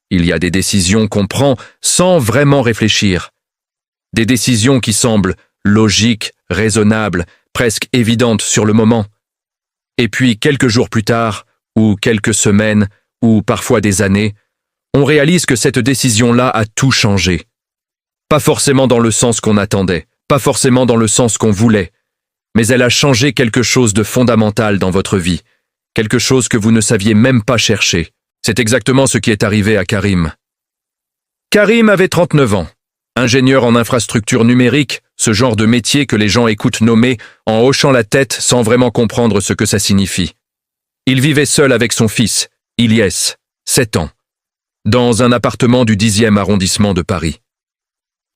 il y a des décisions qu'on prend sans vraiment réfléchir. Des décisions qui semblent logiques, raisonnables, presque évidentes sur le moment. Et puis, quelques jours plus tard, ou quelques semaines, ou parfois des années, on réalise que cette décision-là a tout changé. Pas forcément dans le sens qu'on attendait, pas forcément dans le sens qu'on voulait, mais elle a changé quelque chose de fondamental dans votre vie, quelque chose que vous ne saviez même pas chercher. C'est exactement ce qui est arrivé à Karim. Karim avait 39 ans, ingénieur en infrastructure numérique, ce genre de métier que les gens écoutent nommer en hochant la tête sans vraiment comprendre ce que ça signifie. Il vivait seul avec son fils, Ilyes, 7 ans, dans un appartement du 10e arrondissement de Paris.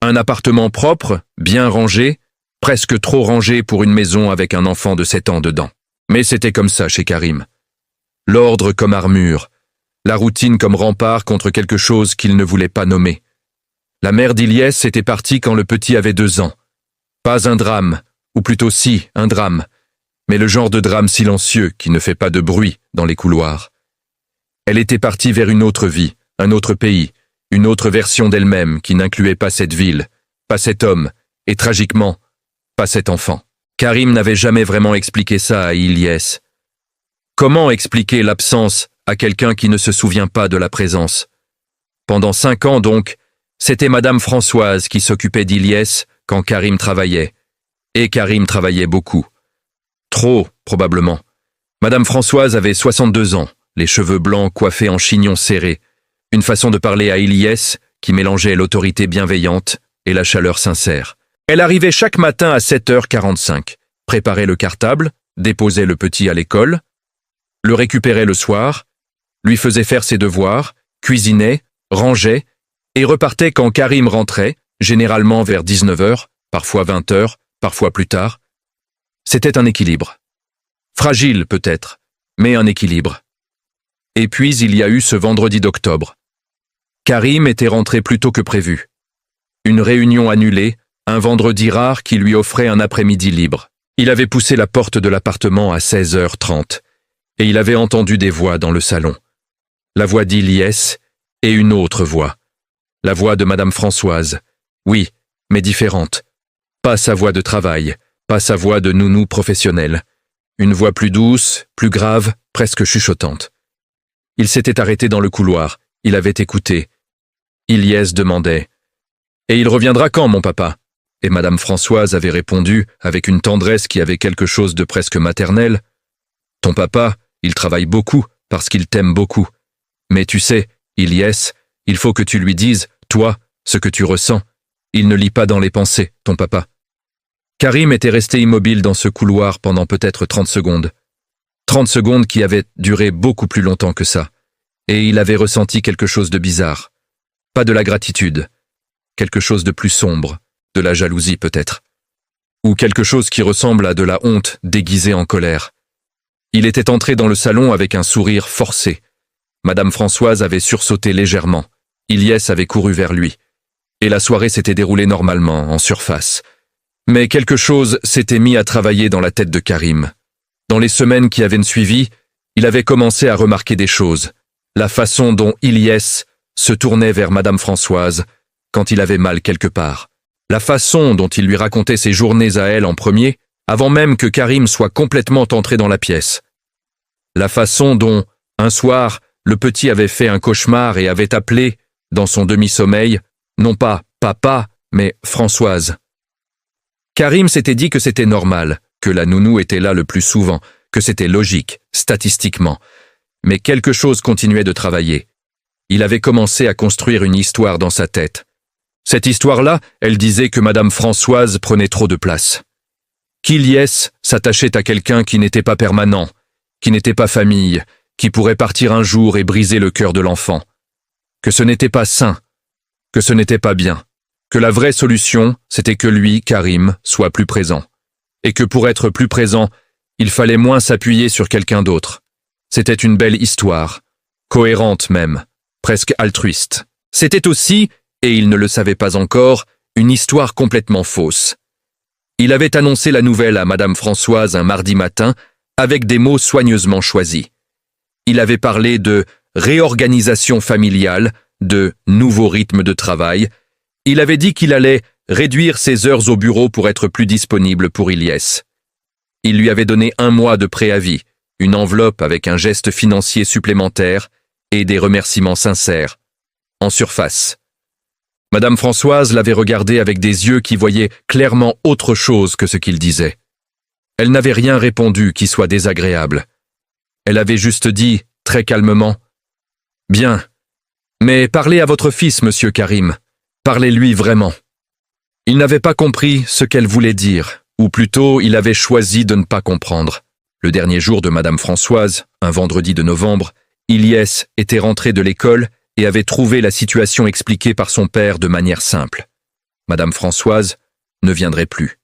Un appartement propre, bien rangé, presque trop rangé pour une maison avec un enfant de 7 ans dedans. Mais c'était comme ça chez Karim. L'ordre comme armure, la routine comme rempart contre quelque chose qu'il ne voulait pas nommer. La mère d'Ilyes était partie quand le petit avait 2 ans. Pas un drame, ou plutôt si, un drame, mais le genre de drame silencieux qui ne fait pas de bruit dans les couloirs. Elle était partie vers une autre vie, un autre pays, une autre version d'elle-même qui n'incluait pas cette ville, pas cet homme, et tragiquement, pas cet enfant. Karim n'avait jamais vraiment expliqué ça à Ilyes. Comment expliquer l'absence à quelqu'un qui ne se souvient pas de la présence? Pendant 5 ans donc, c'était Madame Françoise qui s'occupait d'Ilyes quand Karim travaillait. Et Karim travaillait beaucoup. Trop, probablement. Madame Françoise avait 62 ans, les cheveux blancs coiffés en chignon serré, une façon de parler à Ilyes qui mélangeait l'autorité bienveillante et la chaleur sincère. Elle arrivait chaque matin à 7h45, préparait le cartable, déposait le petit à l'école, le récupérait le soir, lui faisait faire ses devoirs, cuisinait, rangeait, et repartait quand Karim rentrait, généralement vers 19h, parfois 20h, parfois plus tard. C'était un équilibre. Fragile peut-être, mais un équilibre. Et puis il y a eu ce vendredi d'octobre. Karim était rentré plus tôt que prévu. Une réunion annulée, un vendredi rare qui lui offrait un après-midi libre. Il avait poussé la porte de l'appartement à 16h30, et il avait entendu des voix dans le salon. La voix d'Ilyes et une autre voix. La voix de Madame Françoise. Oui, mais différente. Pas sa voix de travail, pas sa voix de nounou professionnelle. Une voix plus douce, plus grave, presque chuchotante. Il s'était arrêté dans le couloir, il avait écouté. Ilyes demandait « Et il reviendra quand, mon papa ?» Et Madame Françoise avait répondu, avec une tendresse qui avait quelque chose de presque maternel. « Ton papa, il travaille beaucoup, parce qu'il t'aime beaucoup. Mais tu sais, Ilyes, il faut que tu lui dises, toi, ce que tu ressens. Il ne lit pas dans les pensées, ton papa. » Karim était resté immobile dans ce couloir pendant peut-être 30 secondes. 30 secondes qui avaient duré beaucoup plus longtemps que ça. Et il avait ressenti quelque chose de bizarre. Pas de la gratitude. Quelque chose de plus sombre. De la jalousie peut-être. Ou quelque chose qui ressemble à de la honte déguisée en colère. Il était entré dans le salon avec un sourire forcé. Madame Françoise avait sursauté légèrement. Ilyes avait couru vers lui. Et la soirée s'était déroulée normalement, en surface. Mais quelque chose s'était mis à travailler dans la tête de Karim. Dans les semaines qui avaient suivi, il avait commencé à remarquer des choses. La façon dont Ilyes se tournait vers Madame Françoise quand il avait mal quelque part. La façon dont il lui racontait ses journées à elle en premier, avant même que Karim soit complètement entré dans la pièce. La façon dont, un soir, le petit avait fait un cauchemar et avait appelé, dans son demi-sommeil, non pas papa, mais Françoise. Karim s'était dit que c'était normal, que la nounou était là le plus souvent, que c'était logique, statistiquement. Mais quelque chose continuait de travailler. Il avait commencé à construire une histoire dans sa tête. Cette histoire-là, elle disait que Madame Françoise prenait trop de place. Qu'Ilyes s'attachait à quelqu'un qui n'était pas permanent, qui n'était pas famille, qui pourrait partir un jour et briser le cœur de l'enfant. Que ce n'était pas sain, que ce n'était pas bien, que la vraie solution, c'était que lui, Karim, soit plus présent. Et que pour être plus présent, il fallait moins s'appuyer sur quelqu'un d'autre. C'était une belle histoire, cohérente même, presque altruiste. C'était aussi, et il ne le savait pas encore, une histoire complètement fausse. Il avait annoncé la nouvelle à Madame Françoise un mardi matin, avec des mots soigneusement choisis. Il avait parlé de réorganisation familiale, de nouveaux rythmes de travail. Il avait dit qu'il allait réduire ses heures au bureau pour être plus disponible pour Ilyes. Il lui avait donné 1 mois de préavis, une enveloppe avec un geste financier supplémentaire et des remerciements sincères, en surface. Madame Françoise l'avait regardé avec des yeux qui voyaient clairement autre chose que ce qu'il disait. Elle n'avait rien répondu qui soit désagréable. Elle avait juste dit, très calmement, « Bien, mais parlez à votre fils, monsieur Karim. Parlez-lui vraiment. » Il n'avait pas compris ce qu'elle voulait dire, ou plutôt il avait choisi de ne pas comprendre. Le dernier jour de Madame Françoise, un vendredi de novembre, Ilyes était rentré de l'école et avait trouvé la situation expliquée par son père de manière simple. Madame Françoise ne viendrait plus.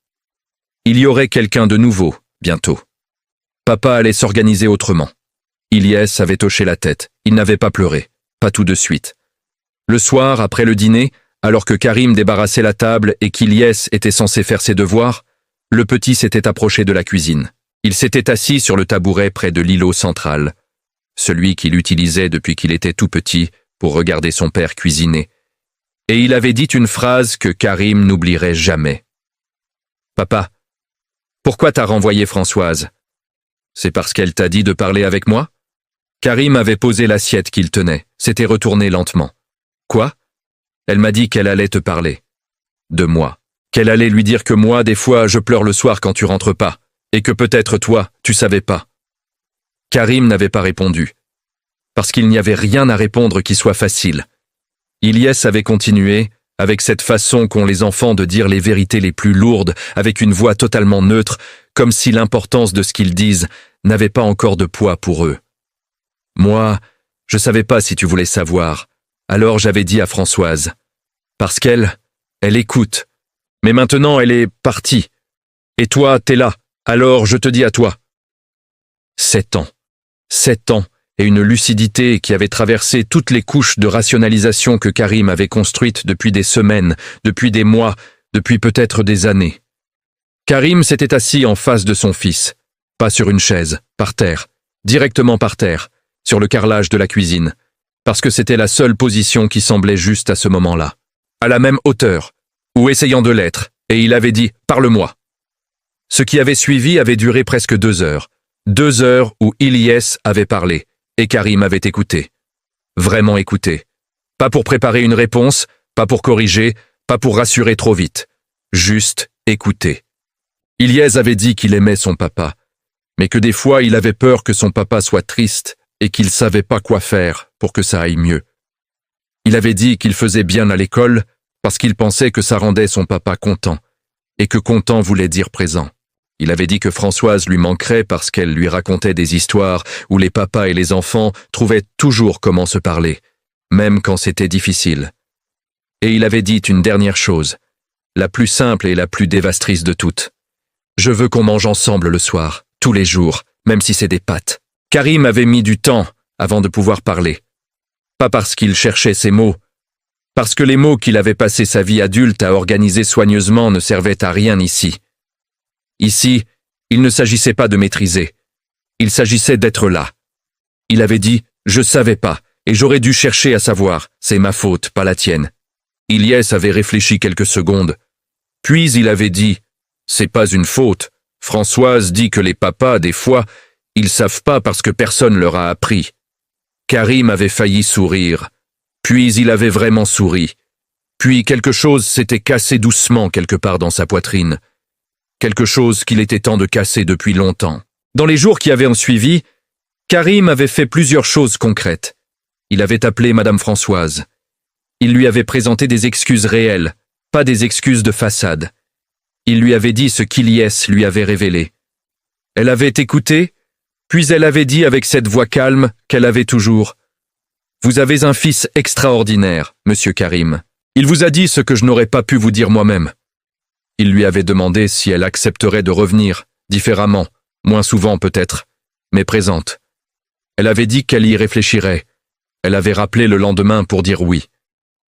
Il y aurait quelqu'un de nouveau, bientôt. Papa allait s'organiser autrement. Ilyes avait hoché la tête, il n'avait pas pleuré, pas tout de suite. Le soir, après le dîner, alors que Karim débarrassait la table et qu'Ilyes était censé faire ses devoirs, le petit s'était approché de la cuisine. Il s'était assis sur le tabouret près de l'îlot central, celui qu'il utilisait depuis qu'il était tout petit pour regarder son père cuisiner. Et il avait dit une phrase que Karim n'oublierait jamais. « Papa, pourquoi t'as renvoyé Françoise? C'est parce qu'elle t'a dit de parler avec moi ?» Karim avait posé l'assiette qu'il tenait, s'était retourné lentement. « Quoi ?» Elle m'a dit qu'elle allait te parler. De moi. Qu'elle allait lui dire que moi, des fois, je pleure le soir quand tu rentres pas, et que peut-être toi, tu savais pas. Karim n'avait pas répondu, parce qu'il n'y avait rien à répondre qui soit facile. Ilyes avait continué, avec cette façon qu'ont les enfants de dire les vérités les plus lourdes, avec une voix totalement neutre, comme si l'importance de ce qu'ils disent n'avait pas encore de poids pour eux. Moi, je savais pas si tu voulais savoir, alors j'avais dit à Françoise. Parce qu'elle écoute. Mais maintenant elle est partie. Et toi, t'es là, alors je te dis à toi. 7 ans. 7 ans, et une lucidité qui avait traversé toutes les couches de rationalisation que Karim avait construites depuis des semaines, depuis des mois, depuis peut-être des années. Karim s'était assis en face de son fils, pas sur une chaise, par terre, directement par terre, sur le carrelage de la cuisine, parce que c'était la seule position qui semblait juste à ce moment-là, à la même hauteur, ou essayant de l'être, et il avait dit « Parle-moi ». Ce qui avait suivi avait duré presque 2 heures. 2 heures où Ilyes avait parlé, et Karim avait écouté. Vraiment écouté. Pas pour préparer une réponse, pas pour corriger, pas pour rassurer trop vite. Juste écouter. Ilyes avait dit qu'il aimait son papa, mais que des fois il avait peur que son papa soit triste et qu'il savait pas quoi faire pour que ça aille mieux. Il avait dit qu'il faisait bien à l'école parce qu'il pensait que ça rendait son papa content, et que content voulait dire présent. Il avait dit que Françoise lui manquerait parce qu'elle lui racontait des histoires où les papas et les enfants trouvaient toujours comment se parler, même quand c'était difficile. Et il avait dit une dernière chose, la plus simple et la plus dévastatrice de toutes. Je veux qu'on mange ensemble le soir, tous les jours, même si c'est des pâtes. Karim avait mis du temps avant de pouvoir parler. Pas parce qu'il cherchait ses mots, parce que les mots qu'il avait passé sa vie adulte à organiser soigneusement ne servaient à rien ici. Ici, il ne s'agissait pas de maîtriser. Il s'agissait d'être là. Il avait dit « Je savais pas, et j'aurais dû chercher à savoir. C'est ma faute, pas la tienne. » Ilyes avait réfléchi quelques secondes. Puis il avait dit « C'est pas une faute. Françoise dit que les papas, des fois, ils savent pas parce que personne leur a appris. » Karim avait failli sourire. Puis il avait vraiment souri. Puis quelque chose s'était cassé doucement quelque part dans sa poitrine. Quelque chose qu'il était temps de casser depuis longtemps. Dans les jours qui avaient suivi, Karim avait fait plusieurs choses concrètes. Il avait appelé Madame Françoise. Il lui avait présenté des excuses réelles, pas des excuses de façade. Il lui avait dit ce qu'Ilyes lui avait révélé. Elle avait écouté, puis elle avait dit avec cette voix calme qu'elle avait toujours. « Vous avez un fils extraordinaire, monsieur Karim. Il vous a dit ce que je n'aurais pas pu vous dire moi-même. » Il lui avait demandé si elle accepterait de revenir, différemment, moins souvent peut-être, mais présente. Elle avait dit qu'elle y réfléchirait. Elle avait rappelé le lendemain pour dire oui.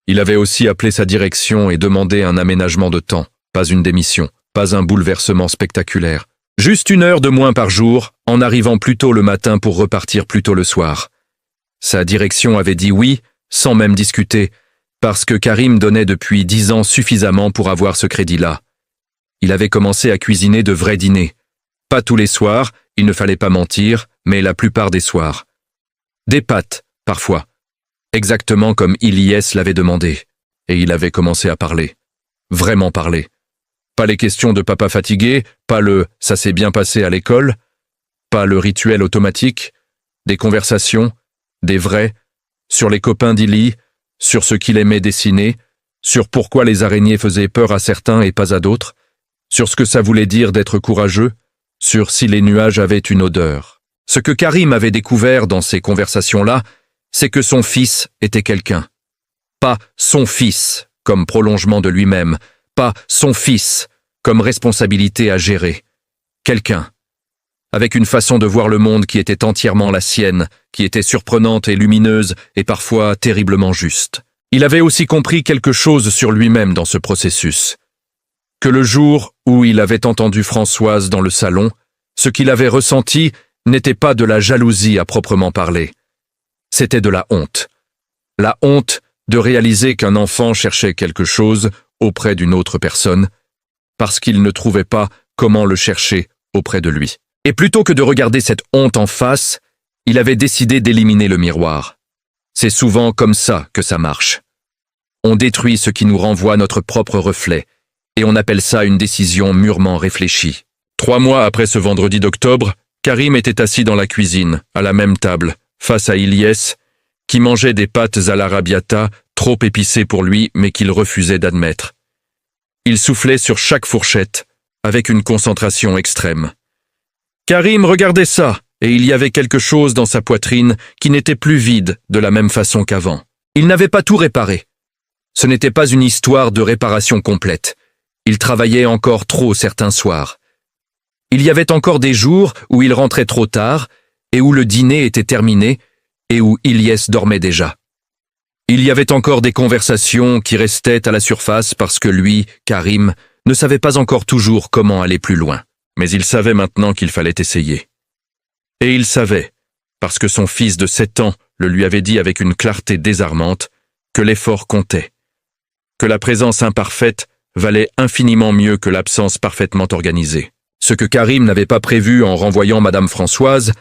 Il avait aussi appelé sa direction et demandé un aménagement de temps, pas une démission, pas un bouleversement spectaculaire. Juste 1 heure de moins par jour, en arrivant plus tôt le matin pour repartir plus tôt le soir. Sa direction avait dit oui, sans même discuter, parce que Karim donnait depuis 10 ans suffisamment pour avoir ce crédit-là. Il avait commencé à cuisiner de vrais dîners. Pas tous les soirs, il ne fallait pas mentir, mais la plupart des soirs. Des pâtes, parfois. Exactement comme Ilyes l'avait demandé. Et il avait commencé à parler. Vraiment parler. Pas les questions de papa fatigué, pas le « ça s'est bien passé à l'école », pas le rituel automatique, des conversations, des vrais, sur les copains d'Ili, sur ce qu'il aimait dessiner, sur pourquoi les araignées faisaient peur à certains et pas à d'autres, sur ce que ça voulait dire d'être courageux, sur si les nuages avaient une odeur. Ce que Karim avait découvert dans ces conversations-là, c'est que son fils était quelqu'un. Pas son fils comme prolongement de lui-même, pas son fils comme responsabilité à gérer. Quelqu'un. Avec une façon de voir le monde qui était entièrement la sienne, qui était surprenante et lumineuse et parfois terriblement juste. Il avait aussi compris quelque chose sur lui-même dans ce processus. Que le jour où il avait entendu Françoise dans le salon, ce qu'il avait ressenti n'était pas de la jalousie à proprement parler. C'était de la honte. La honte de réaliser qu'un enfant cherchait quelque chose auprès d'une autre personne, parce qu'il ne trouvait pas comment le chercher auprès de lui. Et plutôt que de regarder cette honte en face, il avait décidé d'éliminer le miroir. C'est souvent comme ça que ça marche. On détruit ce qui nous renvoie notre propre reflet, et on appelle ça une décision mûrement réfléchie. 3 mois après ce vendredi d'octobre, Karim était assis dans la cuisine, à la même table, face à Ilyes, qui mangeait des pâtes à l'arrabbiata, trop épicées pour lui, mais qu'il refusait d'admettre. Il soufflait sur chaque fourchette, avec une concentration extrême. Karim regardait ça, et il y avait quelque chose dans sa poitrine qui n'était plus vide de la même façon qu'avant. Il n'avait pas tout réparé. Ce n'était pas une histoire de réparation complète. Il travaillait encore trop certains soirs. Il y avait encore des jours où il rentrait trop tard, et où le dîner était terminé, et où Ilyes dormait déjà. Il y avait encore des conversations qui restaient à la surface parce que lui, Karim, ne savait pas encore toujours comment aller plus loin. Mais il savait maintenant qu'il fallait essayer. Et il savait, parce que son fils de 7 ans le lui avait dit avec une clarté désarmante, que l'effort comptait, que la présence imparfaite valait infiniment mieux que l'absence parfaitement organisée. Ce que Karim n'avait pas prévu en renvoyant Madame Françoise,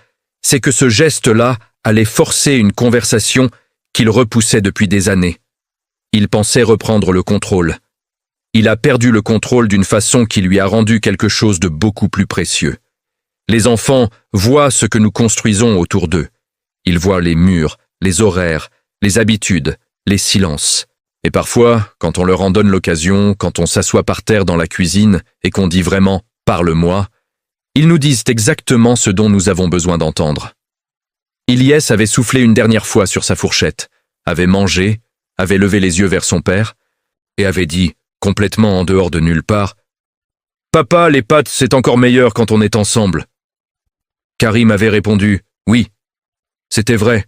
c'est que ce geste-là allait forcer une conversation qu'il repoussait depuis des années. Il pensait reprendre le contrôle. Il a perdu le contrôle d'une façon qui lui a rendu quelque chose de beaucoup plus précieux. Les enfants voient ce que nous construisons autour d'eux. Ils voient les murs, les horaires, les habitudes, les silences. Et parfois, quand on leur en donne l'occasion, quand on s'assoit par terre dans la cuisine et qu'on dit vraiment « parle-moi », ils nous disent exactement ce dont nous avons besoin d'entendre. Ilyes avait soufflé une dernière fois sur sa fourchette, avait mangé, avait levé les yeux vers son père et avait dit, complètement en dehors de nulle part, « Papa, les pâtes, c'est encore meilleur quand on est ensemble. » Karim avait répondu « Oui, c'était vrai,